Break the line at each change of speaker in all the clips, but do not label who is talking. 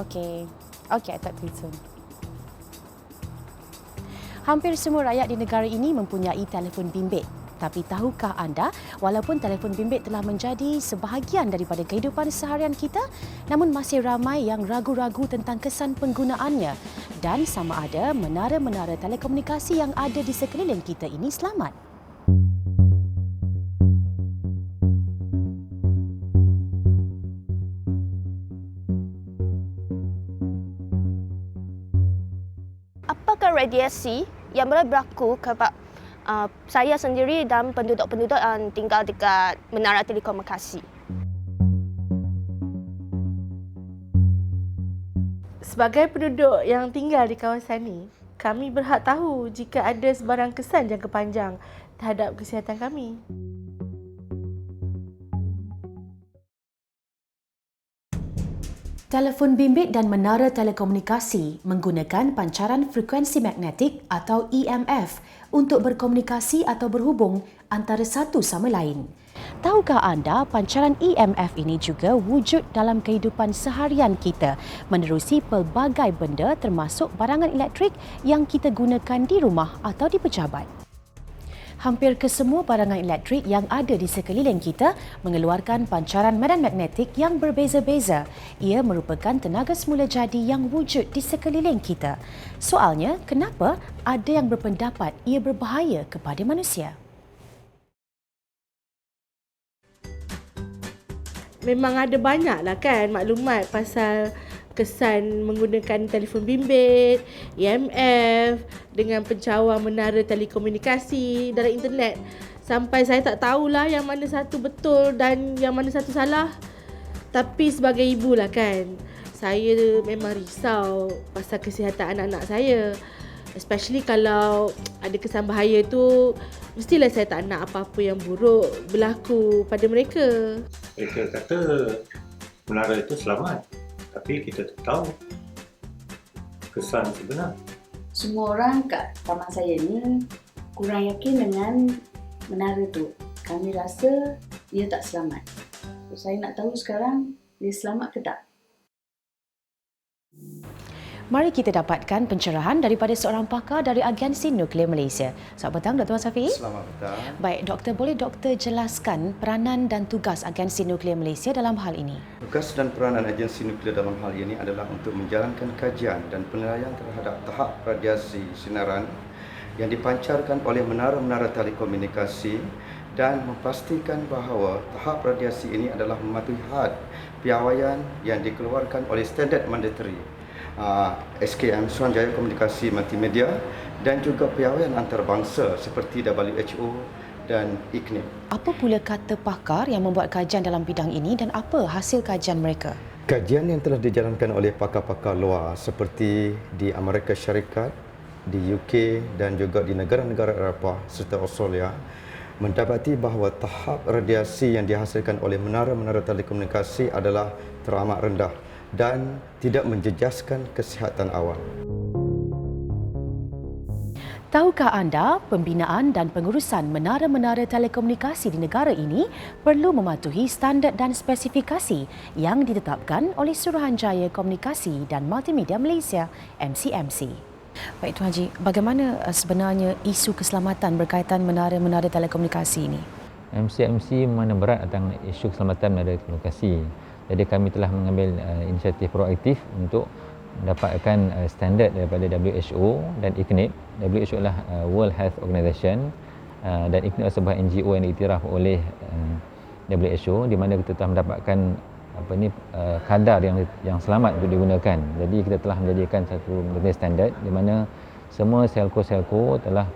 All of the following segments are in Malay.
Okey. Okey, I talk to you soon. Hampir semua rakyat di negara ini mempunyai telefon bimbit. Tapi tahukah anda, walaupun telefon bimbit telah menjadi sebahagian daripada kehidupan seharian kita, namun masih ramai yang ragu-ragu tentang kesan penggunaannya dan sama ada menara-menara telekomunikasi yang ada di sekeliling kita ini selamat.
Apakah radiasi yang boleh berlaku kepada saya sendiri dan penduduk-penduduk yang tinggal dekat menara telekomunikasi?
Sebagai penduduk yang tinggal di kawasan ini, kami berhak tahu jika ada sebarang kesan jangka panjang terhadap kesihatan kami.
Telefon bimbit dan menara telekomunikasi menggunakan pancaran frekuensi magnetik atau EMF untuk berkomunikasi atau berhubung antara satu sama lain. Tahukah anda pancaran EMF ini juga wujud dalam kehidupan seharian kita menerusi pelbagai benda termasuk barangan elektrik yang kita gunakan di rumah atau di pejabat. Hampir kesemua barangan elektrik yang ada di sekeliling kita mengeluarkan pancaran medan magnetik yang berbeza-beza. Ia merupakan tenaga semula jadi yang wujud di sekeliling kita. Soalnya, kenapa ada yang berpendapat ia berbahaya kepada manusia?
Memang ada banyaklah kan maklumat pasal kesan menggunakan telefon bimbit, EMF dengan pencawang menara telekomunikasi dalam internet. Sampai saya tak tahulah yang mana satu betul dan yang mana satu salah. Tapi sebagai ibu lah kan, saya memang risau pasal kesihatan anak-anak saya. Especially kalau ada kesan bahaya tu, mestilah saya tak nak apa-apa yang buruk berlaku pada mereka.
Mereka kata menara itu selamat, tapi kita tak tahu kesan sebenar.
Semua orang kat taman saya ni kurang yakin dengan menara tu. Kami rasa dia tak selamat. So, saya nak tahu sekarang dia selamat ke tak?
Mari kita dapatkan pencerahan daripada seorang pakar dari Agensi Nuklear Malaysia. Selamat petang, Dr. Safi.
Selamat petang.
Baik, Doktor, boleh Doktor jelaskan peranan dan tugas Agensi Nuklear Malaysia dalam hal ini?
Tugas dan peranan Agensi Nuklear dalam hal ini adalah untuk menjalankan kajian dan penilaian terhadap tahap radiasi sinaran yang dipancarkan oleh menara-menara telekomunikasi dan memastikan bahawa tahap radiasi ini adalah mematuhi had piawaian yang dikeluarkan oleh standard mandatory SKM, Suruhanjaya Komunikasi Multimedia, dan juga piawaian antarabangsa seperti WHO dan ICNIP.
Apa pula kata pakar yang membuat kajian dalam bidang ini dan apa hasil kajian mereka?
Kajian yang telah dijalankan oleh pakar-pakar luar seperti di Amerika Syarikat, di UK dan juga di negara-negara Eropah serta Australia mendapati bahawa tahap radiasi yang dihasilkan oleh menara-menara telekomunikasi adalah teramat rendah dan tidak menjejaskan kesihatan awam.
Tahukah anda, pembinaan dan pengurusan menara-menara telekomunikasi di negara ini perlu mematuhi standard dan spesifikasi yang ditetapkan oleh Suruhanjaya Komunikasi dan Multimedia Malaysia, MCMC. Baik Tuan Haji, bagaimana sebenarnya isu keselamatan berkaitan menara-menara telekomunikasi ini?
MCMC memandang berat tentang isu keselamatan menara telekomunikasi. Jadi kami telah mengambil inisiatif proaktif untuk mendapatkan standard daripada WHO dan ICNIP. WHO adalah World Health Organization dan ICNIP adalah sebuah NGO yang diiktiraf oleh WHO, di mana kita telah mendapatkan kadar yang selamat untuk digunakan. Jadi kita telah menjadikan satu standard di mana semua selco-selco telah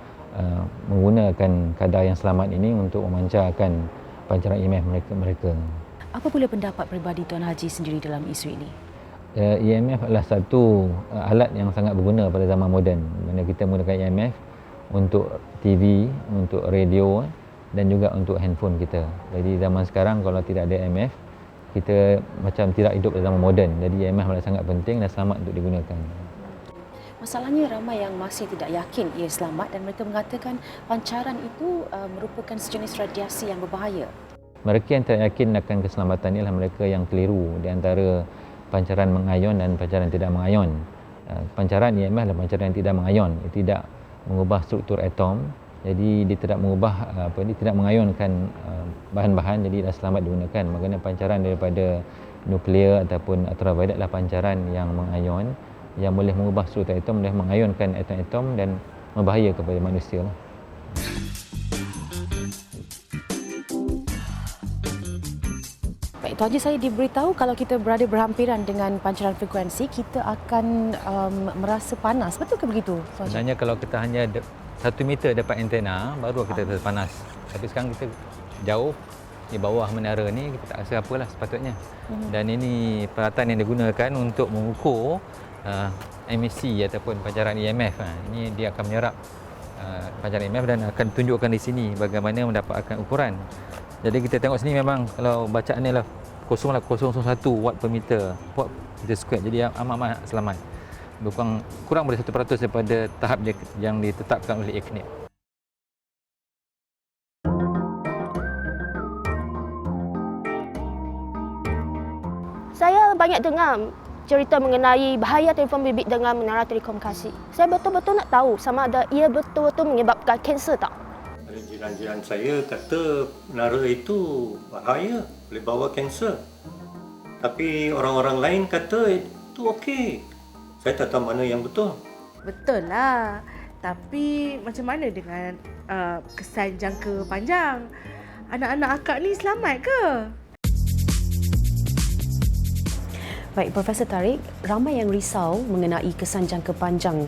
menggunakan kadar yang selamat ini untuk memancarkan pancaran EMF mereka.
Apa pula pendapat peribadi Tuan Haji sendiri dalam isu ini?
EMF adalah satu alat yang sangat berguna pada zaman moden, mana kita menggunakan EMF untuk TV, untuk radio dan juga untuk handphone kita. Jadi zaman sekarang kalau tidak ada EMF, kita macam tidak hidup pada zaman moden. Jadi EMF adalah sangat penting dan selamat untuk digunakan.
Masalahnya ramai yang masih tidak yakin ia selamat dan mereka mengatakan pancaran itu merupakan sejenis radiasi yang berbahaya.
Mereka yang tidak yakin akan keselamatan ialah mereka yang keliru di antara pancaran mengayon dan pancaran tidak mengayon. Pancaran EMF adalah pancaran yang tidak mengayon, ia tidak mengubah struktur atom, jadi dia tidak mengubah tidak mengayonkan bahan-bahan, jadi dah selamat digunakan. Maknanya pancaran daripada nuklear ataupun ultraviolet adalah pancaran yang mengayon, yang boleh mengubah struktur atom, boleh mengayonkan atom-atom dan berbahaya kepada manusia.
Baik, Tuan Haji, saya diberitahu kalau kita berada berhampiran dengan pancaran frekuensi, kita akan merasa panas. Betul ke begitu, Tuan Haji?
Sebenarnya kalau kita hanya 1 meter dapat antena, baru kita terasa panas. Tapi sekarang kita jauh di bawah menara ni, kita tak rasa apalah sepatutnya. Dan ini peralatan yang digunakan untuk mengukur emisi ataupun pancaran EMF. Ini dia akan menyerap pancaran EMF dan akan tunjukkan di sini bagaimana mendapatkan ukuran. Jadi kita tengok sini memang kalau bacaan ni lah 0.001 watt per meter square. Jadi amat-amat selamat. Kurang dari 1% daripada tahap yang ditetapkan oleh ICNIP.
Saya banyak dengar cerita mengenai bahaya telefon bimbit dengan menara telekomunikasi. Saya betul-betul nak tahu sama ada ia betul-betul menyebabkan kanser tak?
Ada jiran-jiran saya kata menara itu bahaya, boleh bawa kanser. Tapi orang-orang lain kata itu okey. Saya tak tahu mana yang betul.
Betul lah. Tapi macam mana dengan kesan jangka panjang? Anak-anak akak ni selamat ke?
Baik, Profesor Tariq, ramai yang risau mengenai kesan jangka panjang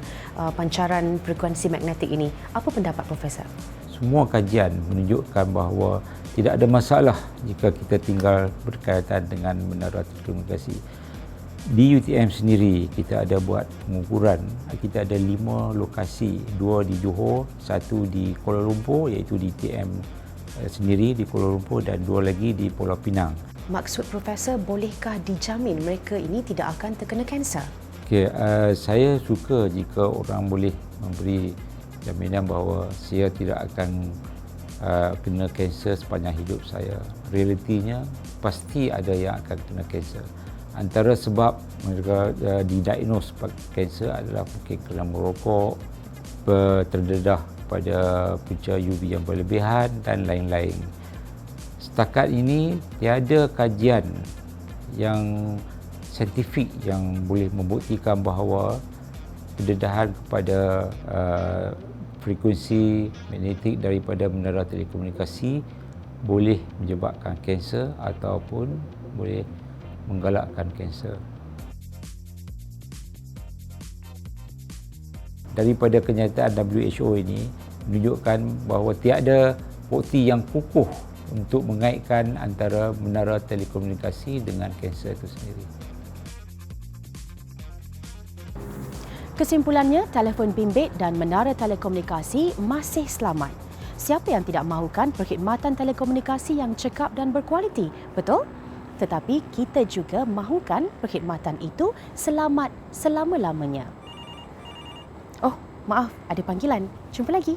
pancaran frekuensi magnetik ini. Apa pendapat Profesor?
Semua kajian menunjukkan bahawa tidak ada masalah jika kita tinggal berkaitan dengan menara telekomunikasi. Di UTM sendiri kita ada buat pengukuran. Kita ada 5 lokasi, 2 di Johor, 1 di Kuala Lumpur iaitu di UTM sendiri di Kuala Lumpur dan 2 lagi di Pulau Pinang.
Maksud Profesor, bolehkah dijamin mereka ini tidak akan terkena kanser?
Okay, saya suka jika orang boleh memberi jaminan bahawa saya tidak akan kena kanser sepanjang hidup saya. Realitinya pasti ada yang akan kena kanser. Antara sebab mereka didiagnose kanser adalah mungkin kerana merokok, terdedah pada punca UV yang berlebihan dan lain-lain. Setakat ini tiada kajian yang saintifik yang boleh membuktikan bahawa pendedahan kepada frekuensi magnetik daripada menara telekomunikasi boleh menyebabkan kanser ataupun boleh menggalakkan kanser. Daripada kenyataan WHO ini menunjukkan bahawa tiada bukti yang kukuh untuk mengaitkan antara menara telekomunikasi dengan kanser itu sendiri.
Kesimpulannya, telefon bimbit dan menara telekomunikasi masih selamat. Siapa yang tidak mahukan perkhidmatan telekomunikasi yang cekap dan berkualiti? Betul? Tetapi kita juga mahukan perkhidmatan itu selamat selama-lamanya. Oh, maaf, ada panggilan. Jumpa lagi.